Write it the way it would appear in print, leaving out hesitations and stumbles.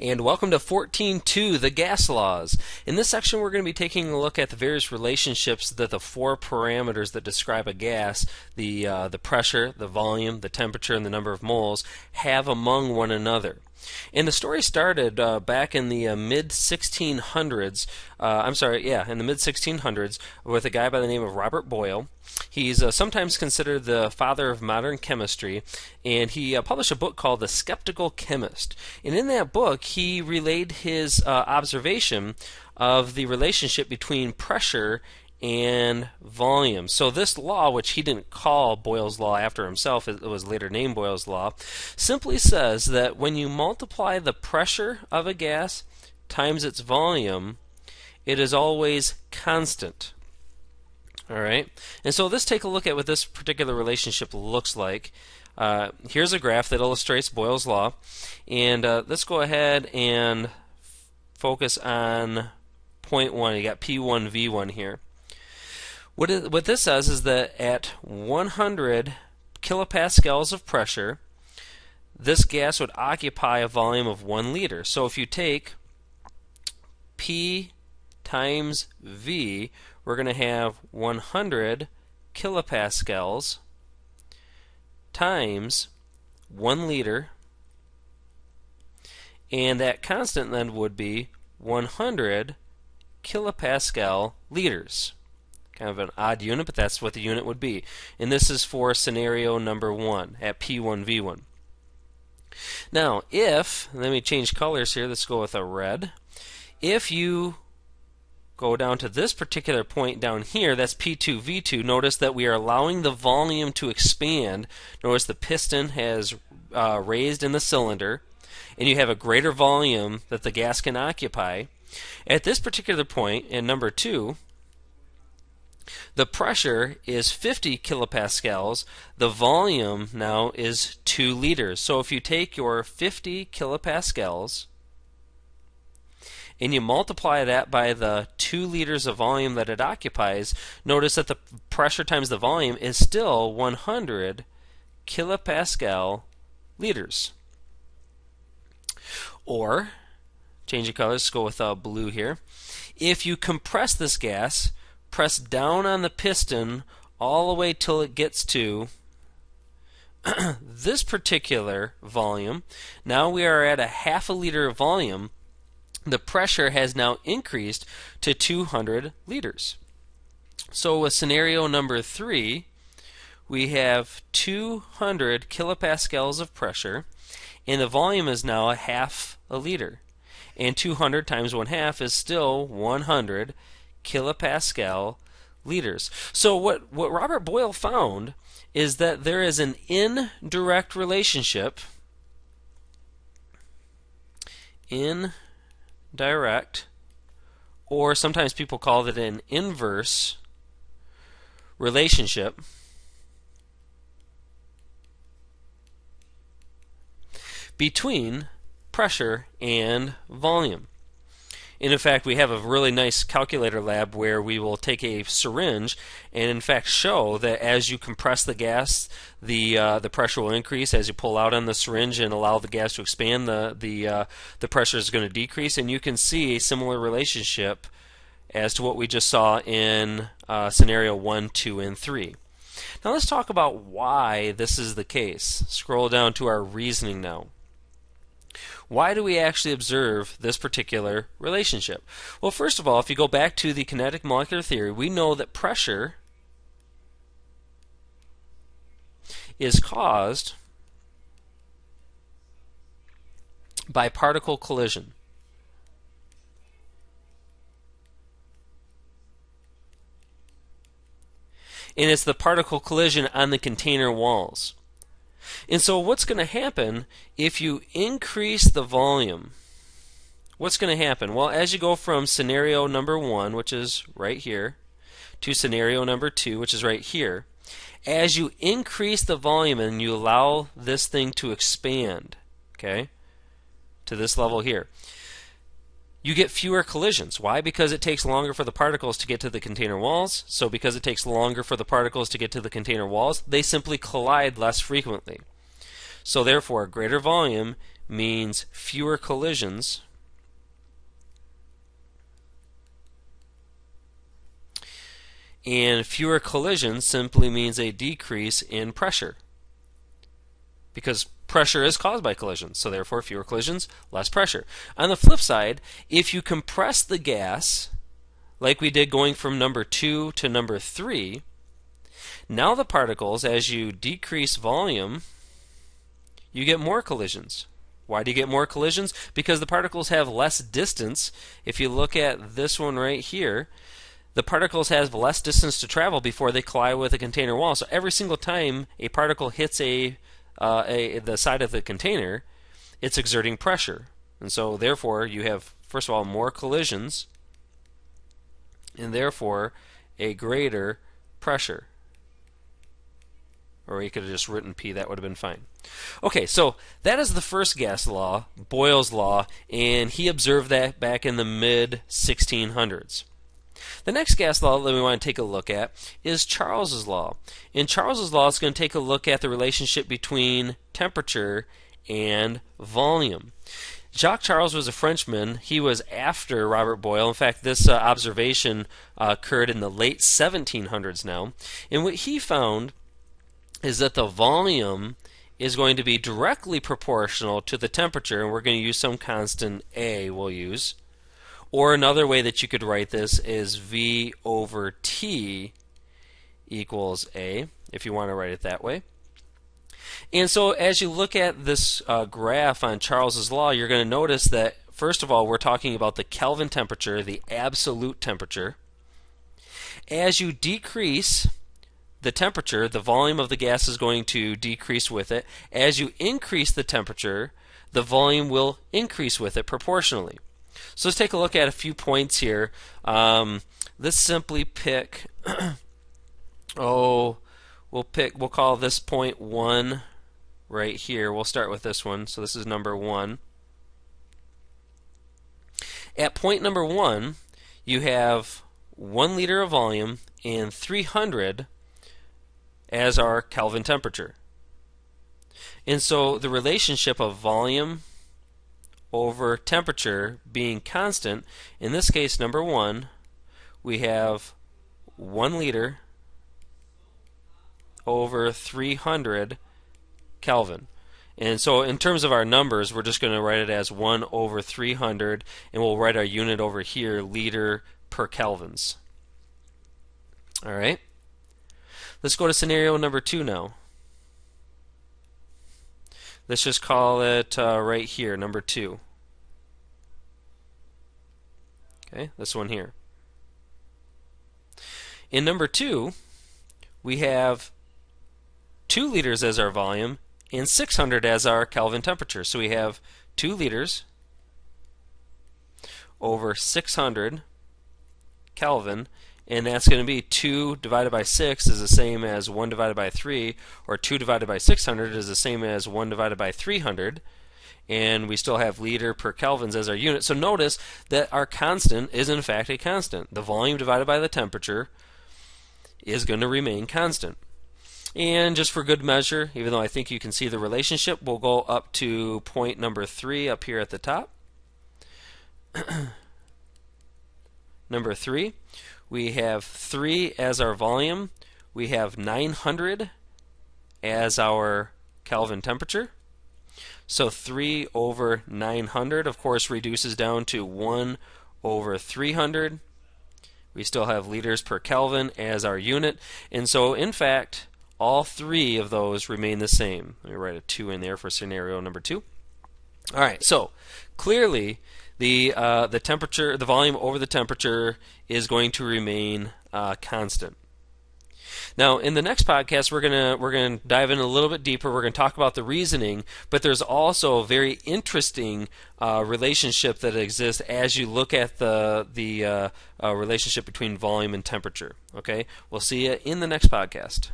And welcome to 14.2, the gas laws. In this section we're going to be taking a look at the various relationships that the four parameters that describe a gas, the pressure, the volume, the temperature, and the number of moles, have among one another. And the story started back in the mid-1600s, in the mid-1600s with a guy by the name of Robert Boyle. He's sometimes considered the father of modern chemistry, and he published a book called The Skeptical Chemist. And in that book, he relayed his observation of the relationship between pressure and volume. So this law, which he didn't call Boyle's law after himself, it was later named Boyle's law, simply says that when you multiply the pressure of a gas times its volume, it is always constant. Alright, and so let's take a look at what this particular relationship looks like. Here's a graph that illustrates Boyle's law, and let's go ahead and focus on point 1. You got P1, V1 here. What this says is that at 100 kilopascals of pressure, this gas would occupy a volume of 1 liter. So if you take P times V, we're going to have 100 kilopascals times 1 liter, and that constant then would be 100 kilopascal liters. Kind of an odd unit, but that's what the unit would be. And this is for scenario number 1 at P1V1. Now, let me change colors here, let's go with a red. If you go down to this particular point down here, that's P2V2, notice that we are allowing the volume to expand. Notice the piston has raised in the cylinder, and you have a greater volume that the gas can occupy. At this particular point, in number 2, the pressure is 50 kilopascals. The volume now is 2 liters. So if you take your 50 kilopascals and you multiply that by the 2 liters of volume that it occupies, notice that the pressure times the volume is still 100 kilopascal liters. Or, change of colors, let's go with blue here. If you compress this gas, press down on the piston all the way till it gets to this particular volume. Now we are at a half a liter of volume. The pressure has now increased to 200 liters. So with scenario number 3, we have 200 kilopascals of pressure, and the volume is now a half a liter. And 200 times 1/2 is still 100 kilopascal liters. So what Robert Boyle found is that there is an indirect relationship, or sometimes people call it an inverse relationship between pressure and volume. And in fact, we have a really nice calculator lab where we will take a syringe and in fact show that as you compress the gas, the pressure will increase. As you pull out on the syringe and allow the gas to expand, the pressure is going to decrease. And you can see a similar relationship as to what we just saw in scenario 1, 2, and 3. Now let's talk about why this is the case. Scroll down to our reasoning now. Why do we actually observe this particular relationship? Well, first of all, if you go back to the kinetic molecular theory, we know that pressure is caused by particle collision. And it's the particle collision on the container walls. And so what's going to happen if you increase the volume? What's going to happen? Well, as you go from scenario number 1, which is right here, to scenario number 2, which is right here, as you increase the volume and you allow this thing to expand, okay, to this level here, you get fewer collisions. Why? Because it takes longer for the particles to get to the container walls. So because it takes longer for the particles to get to the container walls, they simply collide less frequently. So therefore, greater volume means fewer collisions, and fewer collisions simply means a decrease in pressure, because pressure is caused by collisions, so therefore fewer collisions, less pressure. On the flip side, if you compress the gas, like we did going from number 2 to number 3, now the particles, as you decrease volume, you get more collisions. Why do you get more collisions? Because the particles have less distance. If you look at this one right here, the particles have less distance to travel before they collide with a container wall. So every single time a particle hits the side of the container, it's exerting pressure. And so therefore you have, first of all, more collisions, and therefore a greater pressure. Or you could have just written P, that would have been fine. Okay, so that is the first gas law, Boyle's law, and he observed that back in the mid-1600s. The next gas law that we want to take a look at is Charles's law. In Charles's law, it's going to take a look at the relationship between temperature and volume. Jacques Charles was a Frenchman. He was after Robert Boyle. In fact, this observation occurred in the late 1700s now. And what he found is that the volume is going to be directly proportional to the temperature, and we're going to use some constant A we'll use. Or another way that you could write this is V over T equals A, if you want to write it that way. And so as you look at this graph on Charles's law, you're going to notice that, first of all, we're talking about the Kelvin temperature, the absolute temperature. As you decrease the temperature, the volume of the gas is going to decrease with it. As you increase the temperature, the volume will increase with it proportionally. So let's take a look at a few points here. Let's simply pick, we'll call this point 1 right here. We'll start with this one. So this is number 1. At point number 1, you have 1 liter of volume and 300 as our Kelvin temperature. And so the relationship of volume over temperature being constant, in this case number 1, we have 1 liter over 300 Kelvin. And so in terms of our numbers, we're just going to write it as 1 over 300, and we'll write our unit over here, liter per kelvins. Alright? Let's go to scenario number 2 now. Let's just call it right here, number 2. Okay, this one here. In number 2, we have 2 liters as our volume and 600 as our Kelvin temperature. So we have 2 liters over 600 Kelvin, and that's going to be 2 divided by 6 is the same as 1 divided by 3, or 2 divided by 600 is the same as 1 divided by 300, and we still have liter per kelvins as our unit. So notice that our constant is in fact a constant. The volume divided by the temperature is going to remain constant. And just for good measure, even though I think you can see the relationship, we'll go up to point number 3 up here at the top. Number 3, we have 3 as our volume, we have 900 as our Kelvin temperature. So 3 over 900, of course, reduces down to 1 over 300. We still have liters per Kelvin as our unit. And so, in fact, all 3 of those remain the same. Let me write a 2 in there for scenario number 2. All right, so clearly the temperature, the volume over the temperature is going to remain constant. Now, in the next podcast, we're gonna dive in a little bit deeper. We're gonna talk about the reasoning, but there's also a very interesting relationship that exists as you look at the relationship between volume and temperature. Okay, we'll see you in the next podcast.